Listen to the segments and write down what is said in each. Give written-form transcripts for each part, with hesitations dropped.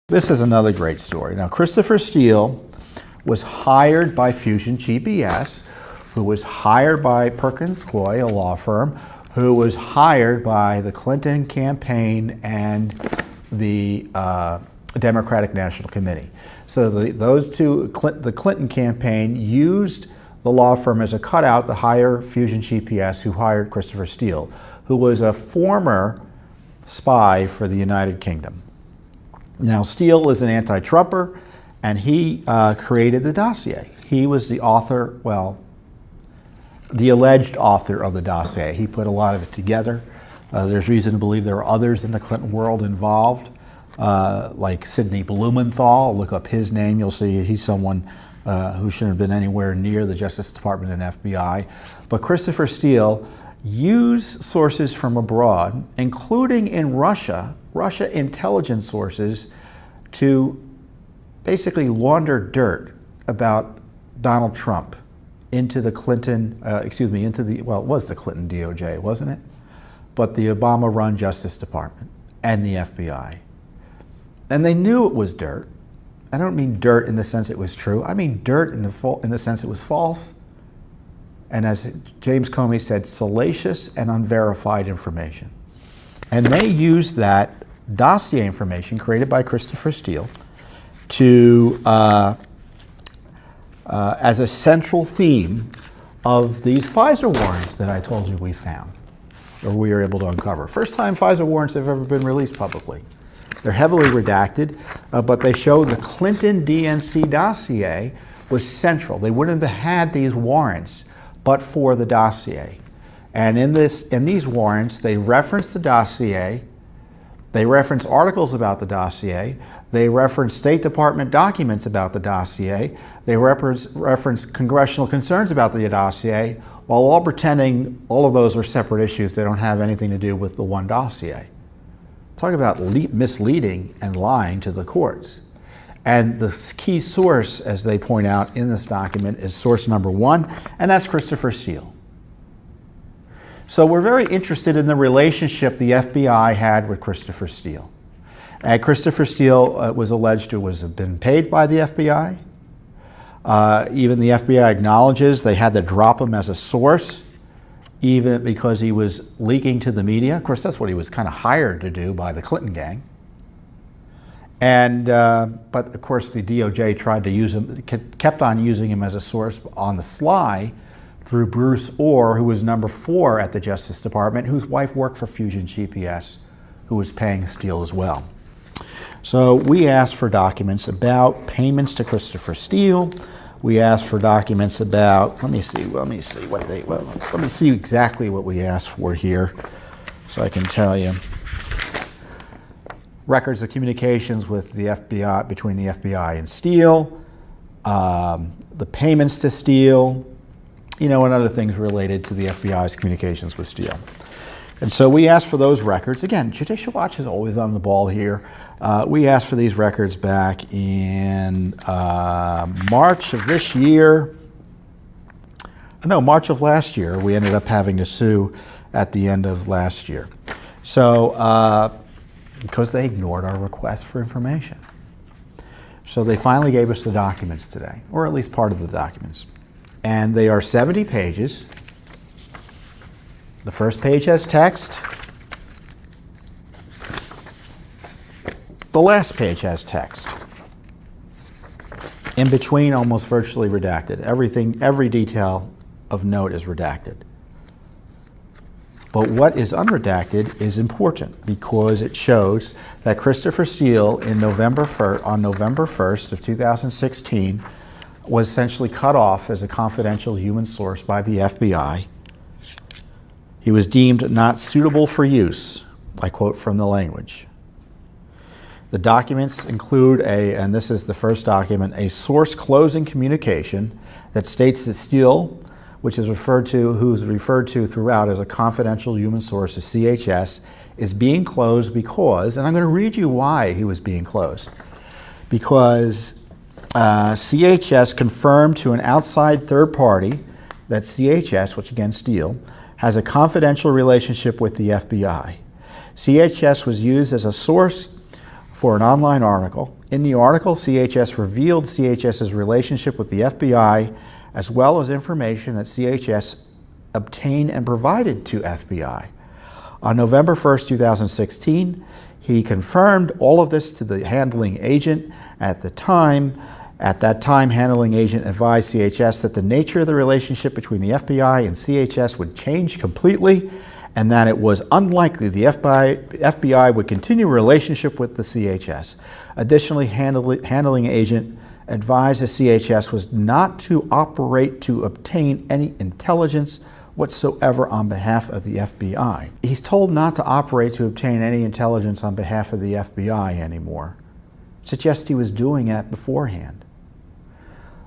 This is another great story. Now, Christopher Steele was hired by Fusion GPS, who was hired by Perkins Coie, a law firm, who was hired by the Clinton campaign and the Democratic National Committee. So the Clinton campaign used the law firm as a cutout to hire Fusion GPS, who hired Christopher Steele, who was a former spy for the United Kingdom. Now, Steele is an anti-Trumper, and he created the Dossier. He was the author, well, the alleged author of the Dossier. He put a lot of it together. There's reason to believe there are others in the Clinton world involved, like Sidney Blumenthal. Look up his name. You'll see he's someone who shouldn't have been anywhere near the Justice Department and FBI. But Christopher Steele used sources from abroad, including in Russia intelligence sources, to basically launder dirt about Donald Trump into the Clinton, well, it was the Clinton DOJ, wasn't it? But the Obama-run Justice Department and the FBI. And they knew it was dirt. I don't mean dirt in the sense it was true. I mean dirt in the sense it was false. And as James Comey said, salacious and unverified information. And they used that dossier information created by Christopher Steele to as a central theme of these FISA warrants that I told you we found, or we were able to uncover. First time FISA warrants have ever been released publicly. They're heavily redacted, but they show the Clinton DNC dossier was central. They wouldn't have had these warrants but for the dossier. And in these warrants, they reference the dossier, they reference articles about the dossier, they reference State Department documents about the dossier, they reference congressional concerns about the dossier, while all pretending all of those are separate issues. They don't have anything to do with the one dossier. Talk about misleading and lying to the courts. And the key source, as they point out in this document, is source number one, and that's Christopher Steele. So we're very interested in the relationship the FBI had with Christopher Steele. And Christopher Steele was alleged to have been paid by the FBI. Even the FBI acknowledges they had to drop him as a source, even because he was leaking to the media. Of course, that's what he was kind of hired to do by the Clinton gang. And but of course, the DOJ tried to use him, kept on using him as a source on the sly through Bruce Orr, who was number 4 at the Justice Department, whose wife worked for Fusion GPS, who was paying Steele as well. So we asked for documents about payments to Christopher Steele. We asked for documents about, let me see exactly what we asked for here, so I can tell you. Records of communications with the FBI, between the FBI and Steele, the payments to Steele, and other things related to the FBI's communications with Steele. And so we asked for those records. Again, Judicial Watch is always on the ball here. We asked for these records back in March of this year. No, March of last year. We ended up having to sue at the end of last year. So, because they ignored our request for information. So they finally gave us the documents today, or at least part of the documents. And they are 70 pages. The first page has text. The last page has text. In between, almost virtually redacted. Every detail of note is redacted. But what is unredacted is important because it shows that Christopher Steele on November 1st of 2016 was essentially cut off as a confidential human source by the FBI. He was deemed not suitable for use. I quote from the language. The documents include and this is the first document, a source closing communication that states that Steele, who's referred to throughout as a confidential human source, as CHS, is being closed because, and I'm going to read you why he was being closed, because CHS confirmed to an outside third party that CHS, which again Steele, has a confidential relationship with the FBI. CHS was used as a source for an online article. In the article, CHS revealed CHS's relationship with the FBI, as well as information that CHS obtained and provided to FBI. On November 1st, 2016, he confirmed all of this to the handling agent at the time. At that time, handling agent advised CHS that the nature of the relationship between the FBI and CHS would change completely, and that it was unlikely the FBI would continue a relationship with the CHS. Additionally, handling agent advised the CHS was not to operate to obtain any intelligence whatsoever on behalf of the FBI. He's told not to operate to obtain any intelligence on behalf of the FBI anymore. Suggests he was doing that beforehand.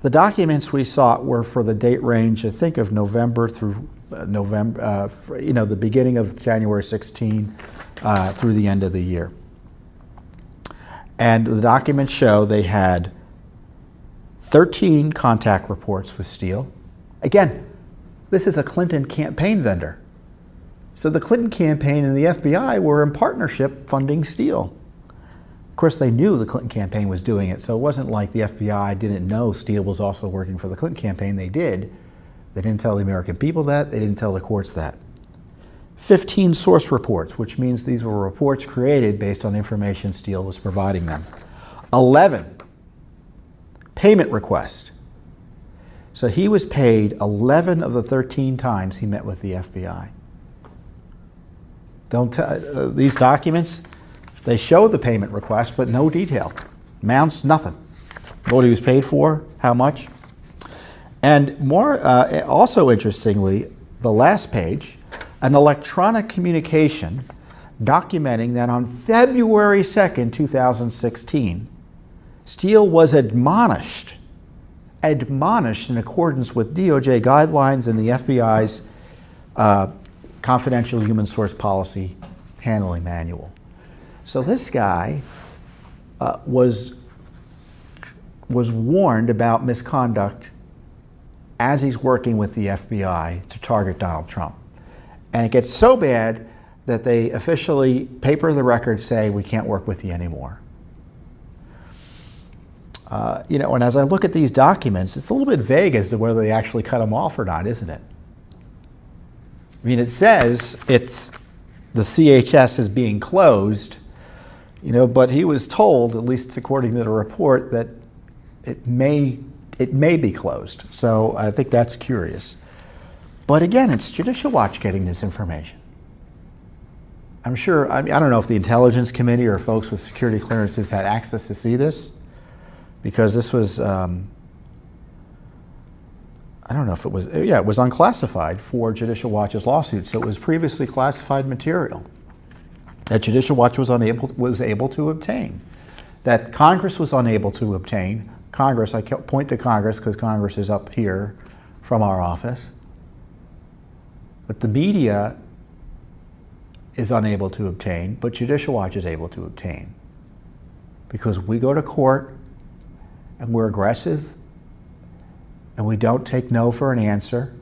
The documents we sought were for the date range, I think, of November through November, the beginning of January 16 through the end of the year. And the documents show they had 13 contact reports with Steele. Again, this is a Clinton campaign vendor. So the Clinton campaign and the FBI were in partnership funding Steele. Of course, they knew the Clinton campaign was doing it, so it wasn't like the FBI didn't know Steele was also working for the Clinton campaign. They did. They didn't tell the American people that. They didn't tell the courts that. 15 source reports, which means these were reports created based on information Steele was providing them. 11 payment requests. So he was paid 11 of the 13 times he met with the FBI. These documents, they show the payment request, but no detail. Amounts, nothing. What he was paid for, how much. And also interestingly, the last page, an electronic communication documenting that on February 2nd, 2016, Steele was admonished in accordance with DOJ guidelines and the FBI's confidential human source policy handling manual. So this guy was warned about misconduct as he's working with the FBI to target Donald Trump. And it gets so bad that they officially paper the record, say we can't work with you anymore. And as I look at these documents, it's a little bit vague as to whether they actually cut him off or not, isn't it? I mean, it says it's the CHS is being closed, but he was told, at least according to the report, that it may be closed. So I think that's curious. But again, it's Judicial Watch getting this information. I'm sure, I don't know if the Intelligence Committee or folks with security clearances had access to see this, because this was, I don't know if it was, it was unclassified for Judicial Watch's lawsuit, so it was previously classified material that Judicial Watch was able to obtain, that Congress was unable to obtain. Congress, I point to Congress because Congress is up here from our office, but the media is unable to obtain, but Judicial Watch is able to obtain. Because we go to court and we're aggressive and we don't take no for an answer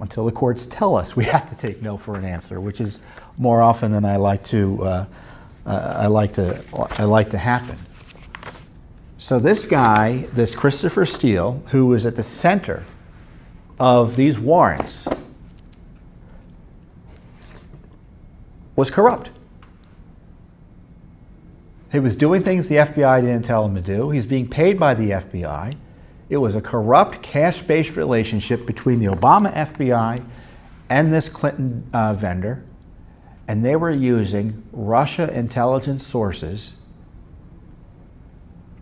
until the courts tell us we have to take no for an answer, which is more often than I like to happen. So this guy, this Christopher Steele, who was at the center of these warrants, was corrupt. He was doing things the FBI didn't tell him to do. He's being paid by the FBI. It was a corrupt, cash-based relationship between the Obama FBI and this Clinton vendor, and they were using Russia intelligence sources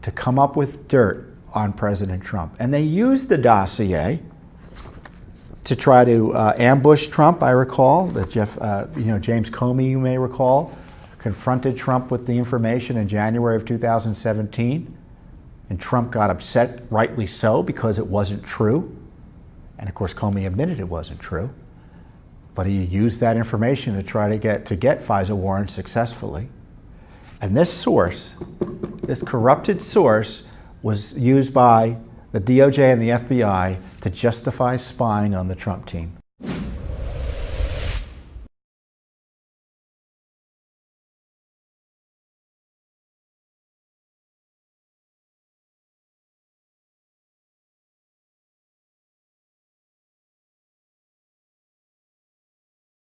to come up with dirt on President Trump. And they used the dossier to try to ambush Trump. I recall that James Comey, you may recall, confronted Trump with the information in January of 2017. And Trump got upset, rightly so, because it wasn't true. And of course, Comey admitted it wasn't true. But he used that information to try to get FISA warrants successfully. And this source, this corrupted source, was used by the DOJ and the FBI to justify spying on the Trump team.